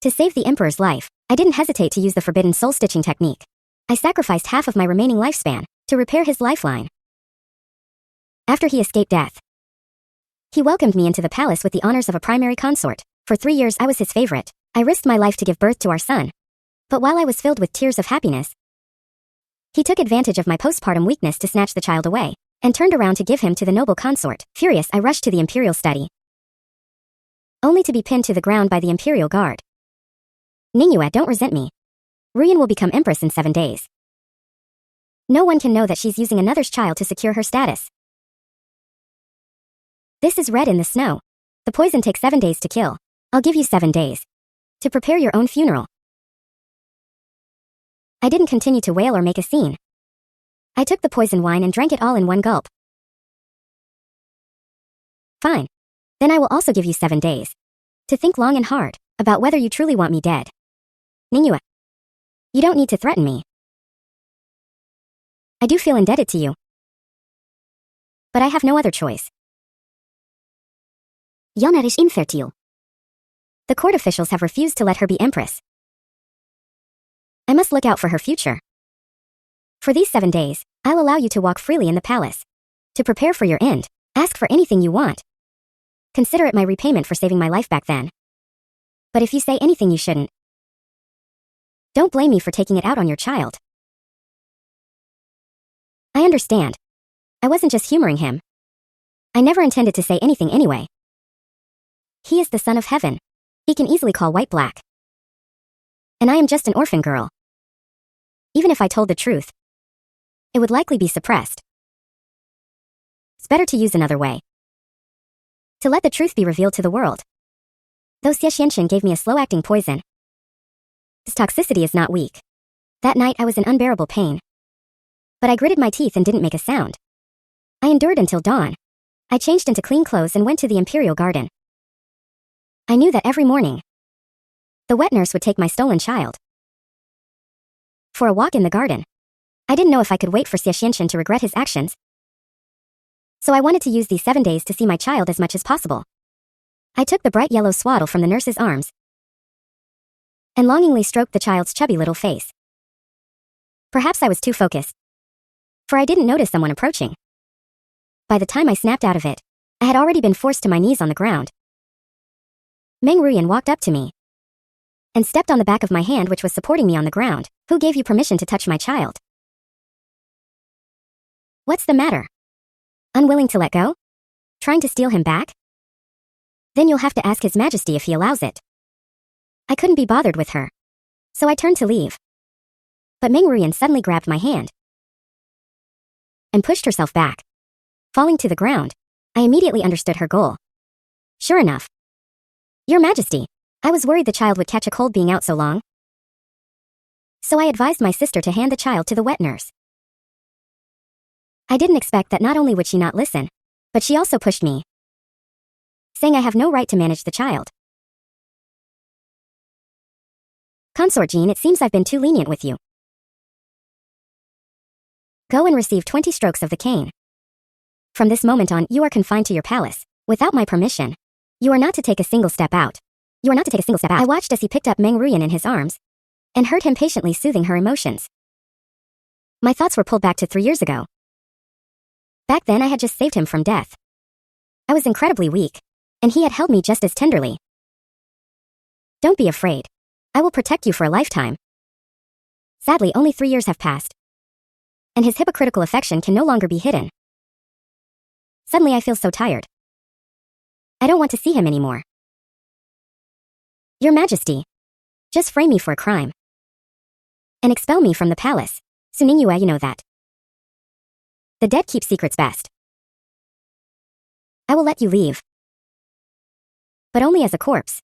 To save the Emperor's life, I didn't hesitate to use the forbidden soul-stitching technique. I sacrificed half of my remaining lifespan to repair his lifeline. After he escaped death, he welcomed me into the palace with the honors of a primary consort. For 3 years I was his favorite. I risked my life to give birth to our son. But while I was filled with tears of happiness, he took advantage of my postpartum weakness to snatch the child away, and turned around to give him to the noble consort. Furious, I rushed to the imperial study, only to be pinned to the ground by the imperial guard. Ningyue, don't resent me. Ruyan will become empress in 7 days. No one can know that she's using another's child to secure her status. This is red in the snow. The poison takes 7 days to kill. I'll give you 7 days to prepare your own funeral. I didn't continue to wail or make a scene. I took the poison wine and drank it all in one gulp. Fine. Then I will also give you 7 days to think long and hard about whether you truly want me dead. Ningyue, you don't need to threaten me. I do feel indebted to you, but I have no other choice. Yana is infertile. The court officials have refused to let her be empress. I must look out for her future. For these 7 days, I'll allow you to walk freely in the palace. To prepare for your end, ask for anything you want. Consider it my repayment for saving my life back then. But if you say anything you shouldn't, don't blame me for taking it out on your child. I understand. I wasn't just humoring him. I never intended to say anything anyway. He is the son of heaven. He can easily call white black. And I am just an orphan girl. Even if I told the truth, it would likely be suppressed. It's better to use another way. To let the truth be revealed to the world. Though Xie Xianqin gave me a slow-acting poison, his toxicity is not weak. That night I was in unbearable pain. But I gritted my teeth and didn't make a sound. I endured until dawn. I changed into clean clothes and went to the imperial garden. I knew that every morning, the wet nurse would take my stolen child for a walk in the garden. I didn't know if I could wait for Xie Xianqin to regret his actions. So I wanted to use these 7 days to see my child as much as possible. I took the bright yellow swaddle from the nurse's arms and longingly stroked the child's chubby little face. Perhaps I was too focused, for I didn't notice someone approaching. By the time I snapped out of it, I had already been forced to my knees on the ground. Meng Ruyan walked up to me and stepped on the back of my hand which was supporting me on the ground. Who gave you permission to touch my child? What's the matter? Unwilling to let go? Trying to steal him back? Then you'll have to ask His Majesty if he allows it. I couldn't be bothered with her, so I turned to leave. But Meng Ruyan suddenly grabbed my hand and pushed herself back. Falling to the ground, I immediately understood her goal. Sure enough. Your Majesty, I was worried the child would catch a cold being out so long. So I advised my sister to hand the child to the wet nurse. I didn't expect that not only would she not listen, but she also pushed me, saying I have no right to manage the child. Consort Jean, it seems I've been too lenient with you. Go and receive 20 strokes of the cane. From this moment on, you are confined to your palace, without my permission. You are not to take a single step out. You are not to take a single step out. I watched as he picked up Meng Ruyan in his arms, and heard him patiently soothing her emotions. My thoughts were pulled back to 3 years ago. Back then I had just saved him from death. I was incredibly weak, and he had held me just as tenderly. Don't be afraid. I will protect you for a lifetime. Sadly, only 3 years have passed, and his hypocritical affection can no longer be hidden. Suddenly I feel so tired. I don't want to see him anymore. Your Majesty, just frame me for a crime and expel me from the palace. Su Ningyue, you know that. The dead keep secrets best. I will let you leave, but only as a corpse.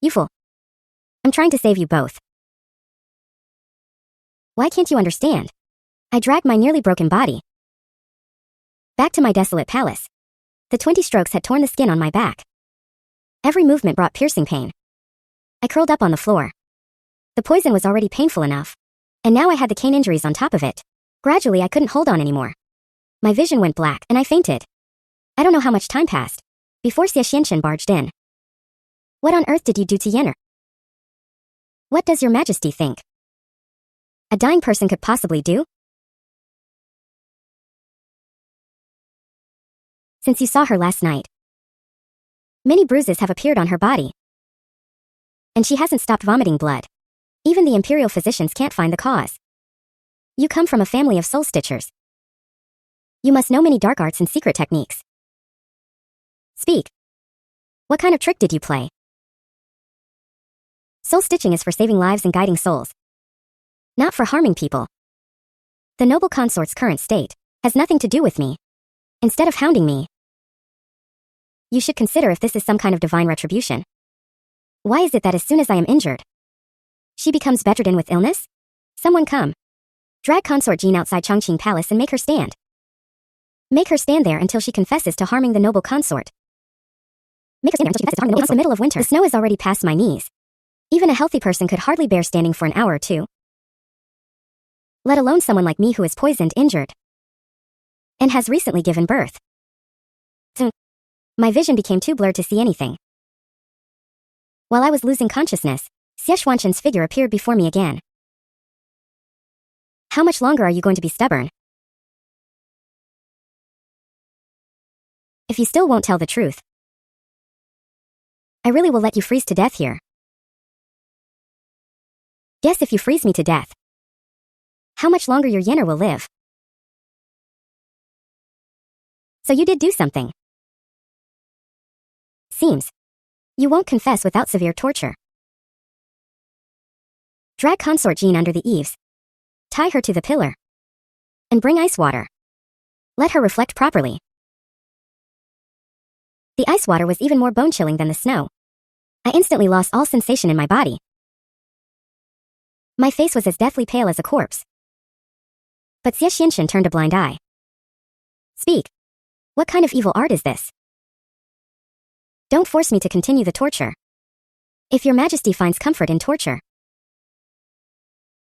You fool. I'm trying to save you both. Why can't you understand? I dragged my nearly broken body back to my desolate palace. The 20 strokes had torn the skin on my back. Every movement brought piercing pain. I curled up on the floor. The poison was already painful enough, and now I had the cane injuries on top of it. Gradually I couldn't hold on anymore. My vision went black and I fainted. I don't know how much time passed before Xie Xianqin barged in. What on earth did you do to Yennefer? What does your majesty think a dying person could possibly do? Since you saw her last night, many bruises have appeared on her body, and she hasn't stopped vomiting blood. Even the imperial physicians can't find the cause. You come from a family of soul stitchers. You must know many dark arts and secret techniques. Speak. What kind of trick did you play? Soul stitching is for saving lives and guiding souls, not for harming people. The noble consort's current state has nothing to do with me. Instead of hounding me, you should consider if this is some kind of divine retribution. Why is it that as soon as I am injured, she becomes bedridden with illness? Someone come. Drag Consort Jean outside Chongqing Palace and make her stand. Make her stand there until she confesses to harming the noble consort. Make her stand there until she confesses to harming the noble consort. It's the middle of winter. The snow is already past my knees. Even a healthy person could hardly bear standing for an hour or two, let alone someone like me who is poisoned, injured, and has recently given birth. Soon, my vision became too blurred to see anything. While I was losing consciousness, Xie Xuanqin's figure appeared before me again. How much longer are you going to be stubborn? If you still won't tell the truth, I really will let you freeze to death here. Guess if you freeze me to death, how much longer your Yennefer will live. So you did do something. Seems you won't confess without severe torture. Drag Consort Jean under the eaves, tie her to the pillar, and bring ice water. Let her reflect properly. The ice water was even more bone-chilling than the snow. I instantly lost all sensation in my body. My face was as deathly pale as a corpse. But Xie Xianqin turned a blind eye. Speak. What kind of evil art is this? Don't force me to continue the torture. If your majesty finds comfort in torture,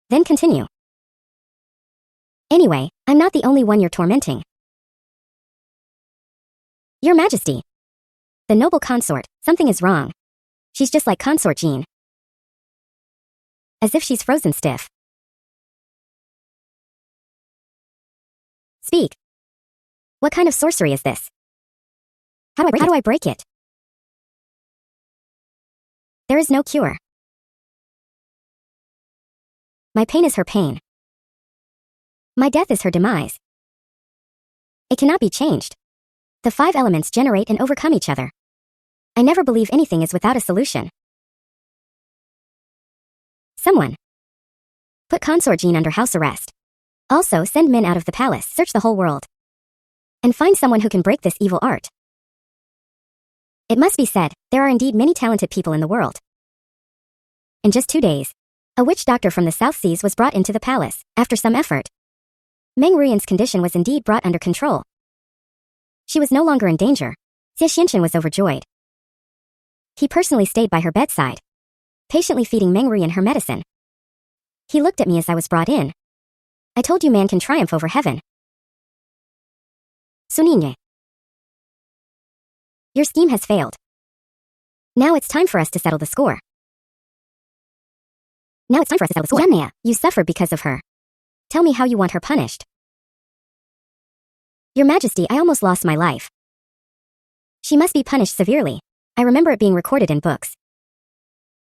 then continue. Anyway, I'm not the only one you're tormenting. Your majesty. The noble consort, something is wrong. She's just like Consort Jean. As if she's frozen stiff. Speak. What kind of sorcery is this? How do I break it? There is no cure. My pain is her pain. My death is her demise. It cannot be changed. The 5 elements generate and overcome each other. I never believe anything is without a solution. Someone put Consort Jean under house arrest. Also send men out of the palace, search the whole world, and find someone who can break this evil art. It must be said, there are indeed many talented people in the world. In just 2 days, a witch doctor from the South Seas was brought into the palace. After some effort, Meng Ruyan's condition was indeed brought under control. She was no longer in danger. Xie Xianqin was overjoyed. He personally stayed by her bedside, patiently feeding Meng Ruyan her medicine. He looked at me as I was brought in. I told you man can triumph over heaven. Suninye. Your scheme has failed. Now it's time for us to settle the score. Yannia, you suffered because of her. Tell me how you want her punished. Your Majesty, I almost lost my life. She must be punished severely. I remember it being recorded in books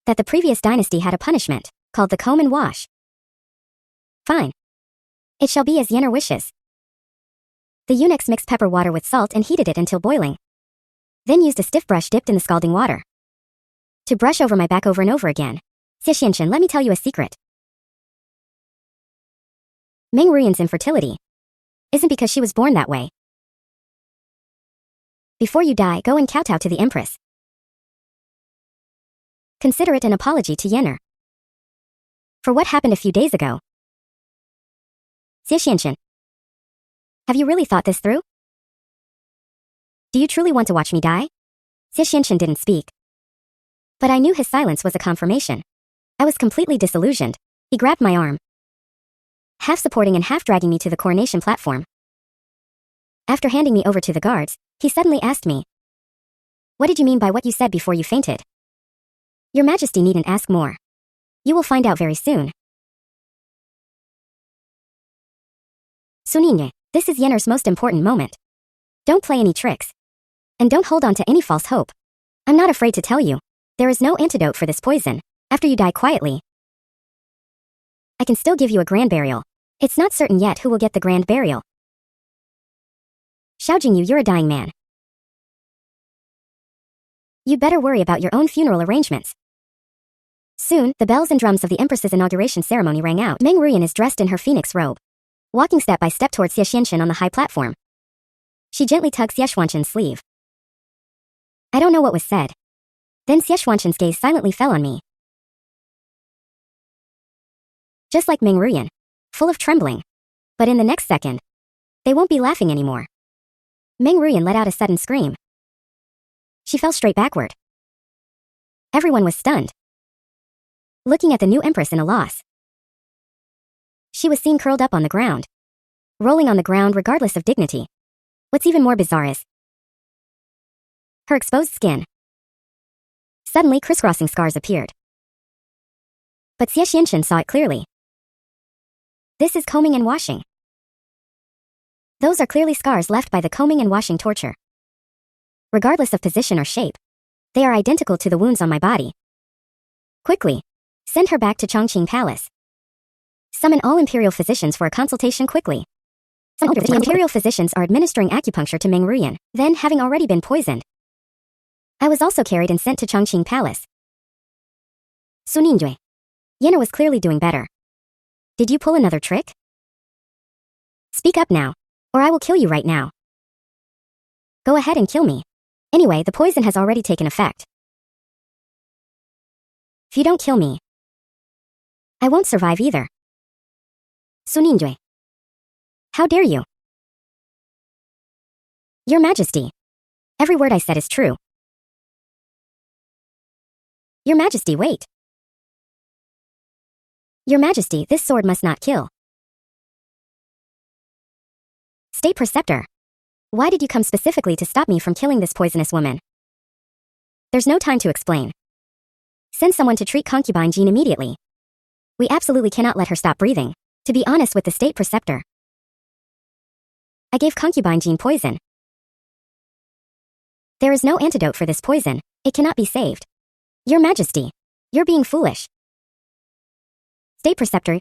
that the previous dynasty had a punishment called the comb and wash. Fine. It shall be as Yennefer wishes. The eunuchs mixed pepper water with salt and heated it until boiling. Then used a stiff brush dipped in the scalding water to brush over my back over and over again. Xie Xianqin, let me tell you a secret. Meng Ruyan's infertility isn't because she was born that way. Before you die, go and kowtow to the Empress. Consider it an apology to Yennefer for what happened a few days ago. Xie Xianqin, have you really thought this through? Do you truly want to watch me die? Xie Xianqin didn't speak, but I knew his silence was a confirmation. I was completely disillusioned. He grabbed my arm, half supporting and half dragging me to the coronation platform. After handing me over to the guards, he suddenly asked me, "What did you mean by what you said before you fainted?" Your Majesty needn't ask more. You will find out very soon. Suninye, this is Yenner's most important moment. Don't play any tricks. And don't hold on to any false hope. I'm not afraid to tell you. There is no antidote for this poison. After you die quietly, I can still give you a grand burial. It's not certain yet who will get the grand burial. Xiao Jingyu, you're a dying man. You'd better worry about your own funeral arrangements. Soon, the bells and drums of the Empress's inauguration ceremony rang out. Meng Ruyan is dressed in her phoenix robe, walking step by step towards Xie Xianchen on the high platform. She gently tugs Xie Xuanchen's sleeve. I don't know what was said. Then Xie Xuanchen's gaze silently fell on me. Just like Meng Ruyan, full of trembling. But in the next second, they won't be laughing anymore. Meng Ruyan let out a sudden scream. She fell straight backward. Everyone was stunned, looking at the new empress in a loss. She was seen curled up on the ground, rolling on the ground regardless of dignity. What's even more bizarre is her exposed skin. Suddenly crisscrossing scars appeared. But Xie Xianchen saw it clearly. This is combing and washing. Those are clearly scars left by the combing and washing torture. Regardless of position or shape, they are identical to the wounds on my body. Quickly, send her back to Chongqing Palace. Summon all imperial physicians for a consultation quickly. The imperial physicians are administering acupuncture to Meng Ruyan. Then, having already been poisoned, I was also carried and sent to Chongqing Palace. Suninjue, Yenner was clearly doing better. Did you pull another trick? Speak up now, or I will kill you right now. Go ahead and kill me. Anyway, the poison has already taken effect. If you don't kill me, I won't survive either. Suninjue, how dare you? Your Majesty, every word I said is true. Your Majesty, wait. Your Majesty, this sword must not kill. State Preceptor, why did you come specifically to stop me from killing this poisonous woman? There's no time to explain. Send someone to treat concubine Jean immediately. We absolutely cannot let her stop breathing. To be honest with the State Preceptor, I gave concubine Jean poison. There is no antidote for this poison. It cannot be saved. Your Majesty, you're being foolish. State Preceptor,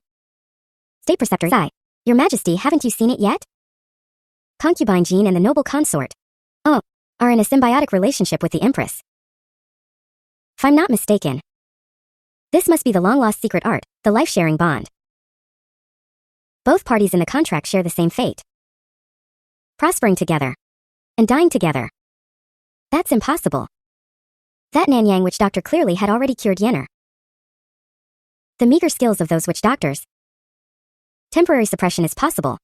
sigh. Your Majesty, haven't you seen it yet? Concubine Jean and the noble consort, are in a symbiotic relationship with the Empress. If I'm not mistaken, this must be the long-lost secret art, the life-sharing bond. Both parties in the contract share the same fate. Prospering together and dying together. That's impossible. That Nanyang witch doctor clearly had already cured Yenner. The meager skills of those witch doctors. Temporary suppression is possible.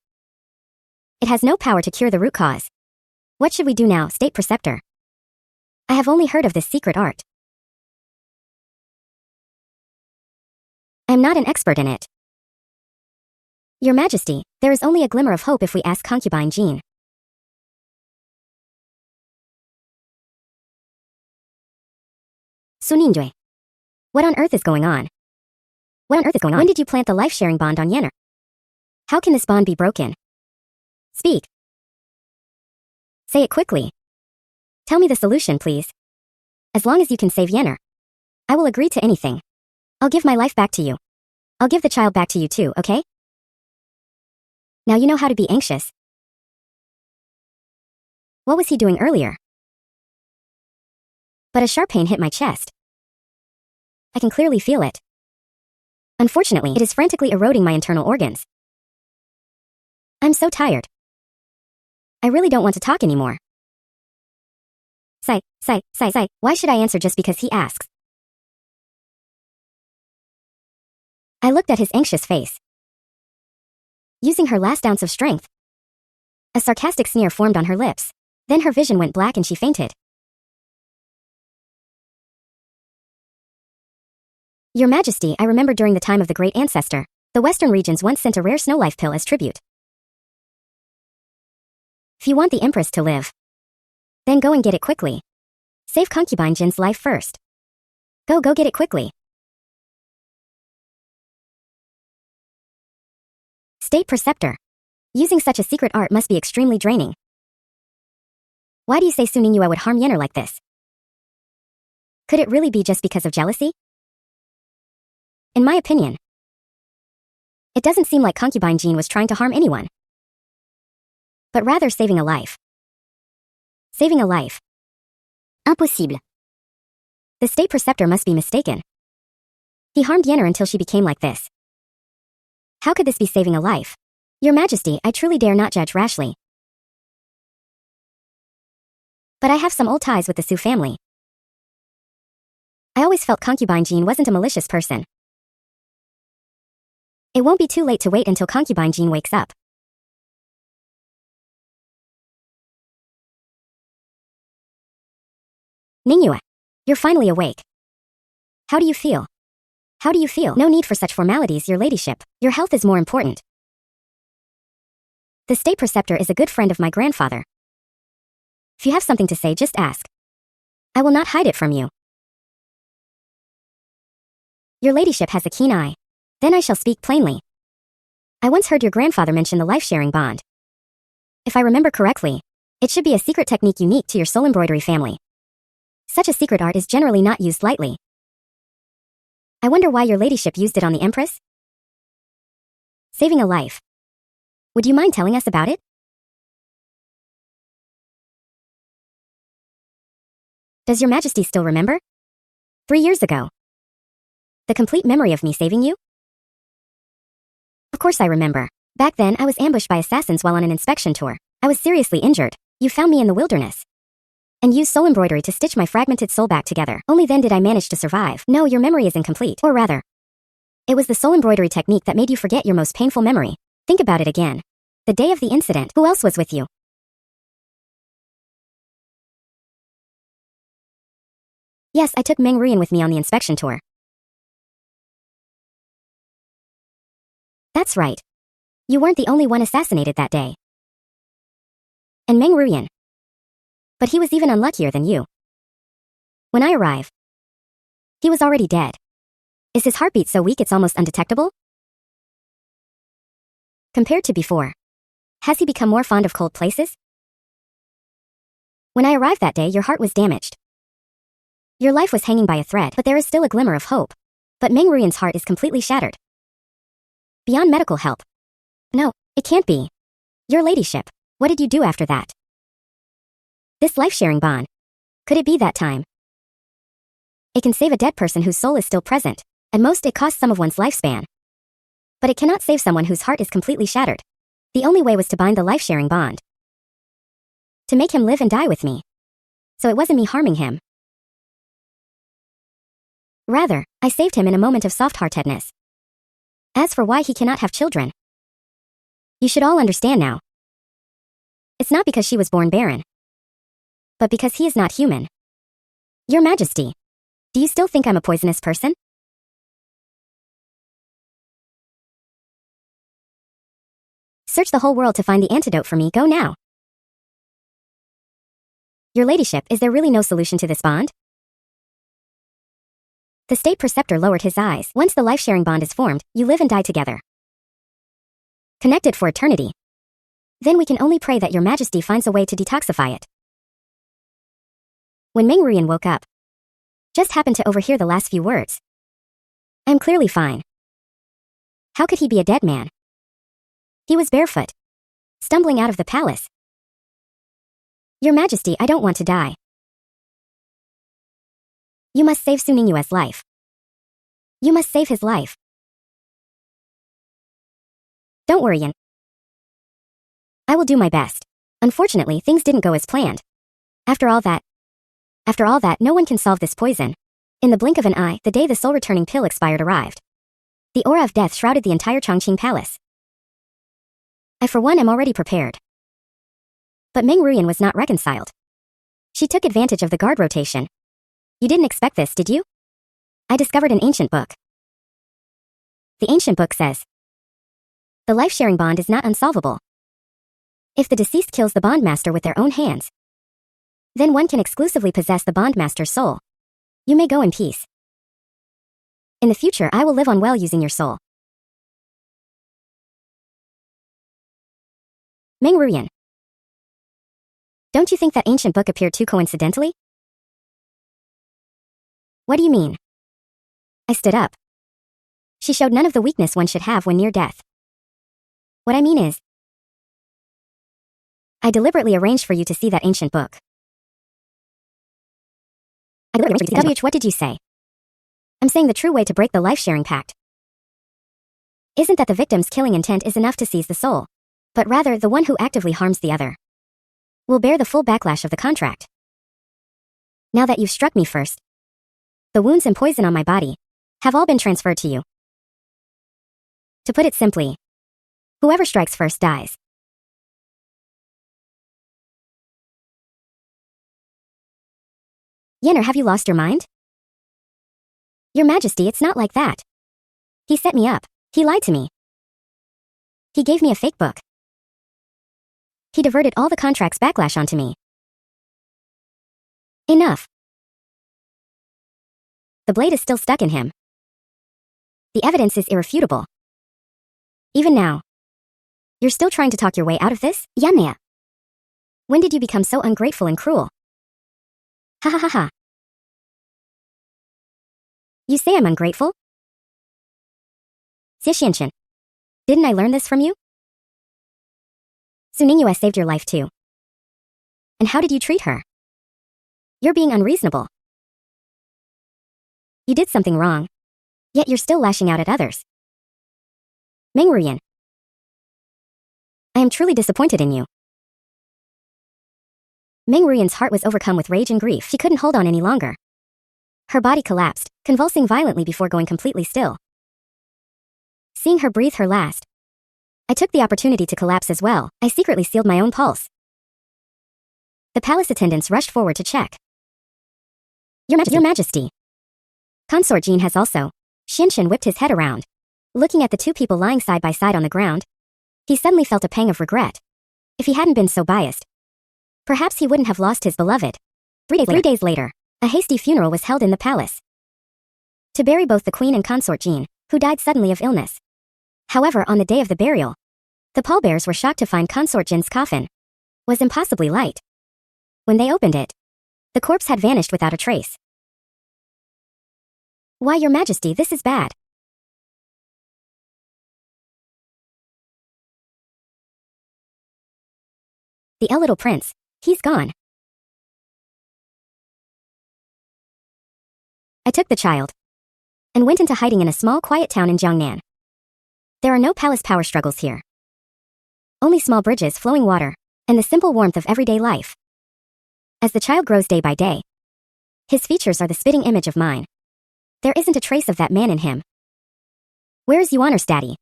It has no power to cure the root cause. What should we do now, State Preceptor? I have only heard of this secret art. I am not an expert in it. Your Majesty, there is only a glimmer of hope if we ask concubine Jean. Suninjue, what on earth is going on? When did you plant the life-sharing bond on Yenner? How can this bond be broken? Speak. Say it quickly. Tell me the solution, please. As long as you can save Yenner, I will agree to anything. I'll give my life back to you. I'll give the child back to you too, okay? Now you know how to be anxious. What was he doing earlier? But a sharp pain hit my chest. I can clearly feel it. Unfortunately, it is frantically eroding my internal organs. I'm so tired. I really don't want to talk anymore. Sigh. Why should I answer just because he asks? I looked at his anxious face. Using her last ounce of strength, a sarcastic sneer formed on her lips. Then her vision went black and she fainted. Your Majesty, I remember during the time of the Great Ancestor, the Western regions once sent a rare snow life pill as tribute. If you want the Empress to live, then go and get it quickly. Save concubine Jin's life first. Go get it quickly. State Preceptor. Using such a secret art must be extremely draining. Why do you say Su Ningyue would harm Yenner like this? Could it really be just because of jealousy? In my opinion, it doesn't seem like concubine Jean was trying to harm anyone, but rather saving a life. Saving a life. Impossible. The State Preceptor must be mistaken. He harmed Yenner until she became like this. How could this be saving a life? Your Majesty, I truly dare not judge rashly. But I have some old ties with the Su family. I always felt concubine Jean wasn't a malicious person. It won't be too late to wait until concubine Jean wakes up. Ningyue, you're finally awake. How do you feel? How do you feel? No need for such formalities, your ladyship. Your health is more important. The State Preceptor is a good friend of my grandfather. If you have something to say, just ask. I will not hide it from you. Your ladyship has a keen eye. Then I shall speak plainly. I once heard your grandfather mention the life-sharing bond. If I remember correctly, it should be a secret technique unique to your soul embroidery family. Such a secret art is generally not used lightly. I wonder why your ladyship used it on the Empress? Saving a life. Would you mind telling us about it? Does your Majesty still remember? 3 years ago. The complete memory of me saving you? Of course I remember. Back then I was ambushed by assassins while on an inspection tour. I was seriously injured. You found me in the wilderness and used soul embroidery to stitch my fragmented soul back together. Only then did I manage to survive. No, your memory is incomplete. Or rather, it was the soul embroidery technique that made you forget your most painful memory. Think about it again. The day of the incident, who else was with you? Yes, I took Meng Ruyan with me on the inspection tour. That's right. You weren't the only one assassinated that day. And Meng Ruyan. But he was even unluckier than you. When I arrive, he was already dead. Is his heartbeat so weak it's almost undetectable? Compared to before, has he become more fond of cold places? When I arrived that day, your heart was damaged. Your life was hanging by a thread, but there is still a glimmer of hope. But Meng Ruyan's heart is completely shattered. Beyond medical help. No, it can't be. Your ladyship, what did you do after that? This life-sharing bond. Could it be that time? It can save a dead person whose soul is still present. At most it costs some of one's lifespan. But it cannot save someone whose heart is completely shattered. The only way was to bind the life-sharing bond. To make him live and die with me. So it wasn't me harming him. Rather, I saved him in a moment of soft-heartedness. As for why he cannot have children, you should all understand now. It's not because she was born barren, but because he is not human. Your Majesty, do you still think I'm a poisonous person? Search the whole world to find the antidote for me. Go now. Your ladyship, is there really no solution to this bond? The State Preceptor lowered his eyes. Once the life-sharing bond is formed, you live and die together. Connected for eternity. Then we can only pray that your Majesty finds a way to detoxify it. When Meng Ruyan woke up, just happened to overhear the last few words. I'm clearly fine. How could he be a dead man? He was barefoot, stumbling out of the palace. Your Majesty, I don't want to die. You must save Su Ningyue's life. You must save his life. Don't worry, Yin. I will do my best. Unfortunately, things didn't go as planned. After all that, no one can solve this poison. In the blink of an eye, the day the soul-returning pill expired arrived. The aura of death shrouded the entire Chongqing Palace. I for one am already prepared. But Meng Ruyan was not reconciled. She took advantage of the guard rotation. You didn't expect this, did you? I discovered an ancient book. The ancient book says, the life-sharing bond is not unsolvable. If the deceased kills the bondmaster with their own hands, then one can exclusively possess the bondmaster's soul. You may go in peace. In the future, I will live on well using your soul. Meng Ruyan. Don't you think that ancient book appeared too coincidentally? What do you mean? I stood up. She showed none of the weakness one should have when near death. What I mean is, I deliberately arranged for you to see that ancient book. WH, what did you say? I'm saying the true way to break the life-sharing pact isn't that the victim's killing intent is enough to seize the soul, but rather the one who actively harms the other will bear the full backlash of the contract. Now that you've struck me first, the wounds and poison on my body have all been transferred to you. To put it simply, whoever strikes first dies. Yenner, have you lost your mind? Your Majesty, it's not like that. He set me up. He lied to me. He gave me a fake book. He diverted all the contract's backlash onto me. Enough. The blade is still stuck in him. The evidence is irrefutable. Even now, you're still trying to talk your way out of this? Yannia. When did you become so ungrateful and cruel? Ha ha ha ha. You say I'm ungrateful? Xie, didn't I learn this from you? Su Ningyue saved your life too. And how did you treat her? You're being unreasonable. You did something wrong, yet you're still lashing out at others. Meng Ruyan. I am truly disappointed in you. Meng Ruyan's heart was overcome with rage and grief. She couldn't hold on any longer. Her body collapsed, convulsing violently before going completely still. Seeing her breathe her last, I took the opportunity to collapse as well. I secretly sealed my own pulse. The palace attendants rushed forward to check. Your Majesty. Consort Jean has also. Xinshen whipped his head around. Looking at the two people lying side by side on the ground, he suddenly felt a pang of regret. If he hadn't been so biased, perhaps he wouldn't have lost his beloved. 3 days later, a hasty funeral was held in the palace to bury both the queen and consort Jean, who died suddenly of illness. However, on the day of the burial, the pallbearers were shocked to find consort Jin's coffin was impossibly light. When they opened it, the corpse had vanished without a trace. Why, Your Majesty, this is bad. The little prince, he's gone. I took the child and went into hiding in a small quiet town in Jiangnan. There are no palace power struggles here. Only small bridges, flowing water, and the simple warmth of everyday life. As the child grows day by day, his features are the spitting image of mine. There isn't a trace of that man in him. Where is Yuaner's daddy?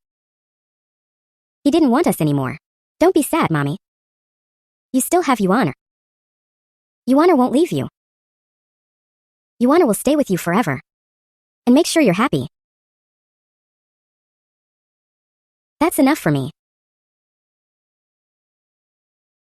He didn't want us anymore. Don't be sad, Mommy. You still have Yuaner. Yuaner won't leave you. Yuaner will stay with you forever. And make sure you're happy. That's enough for me.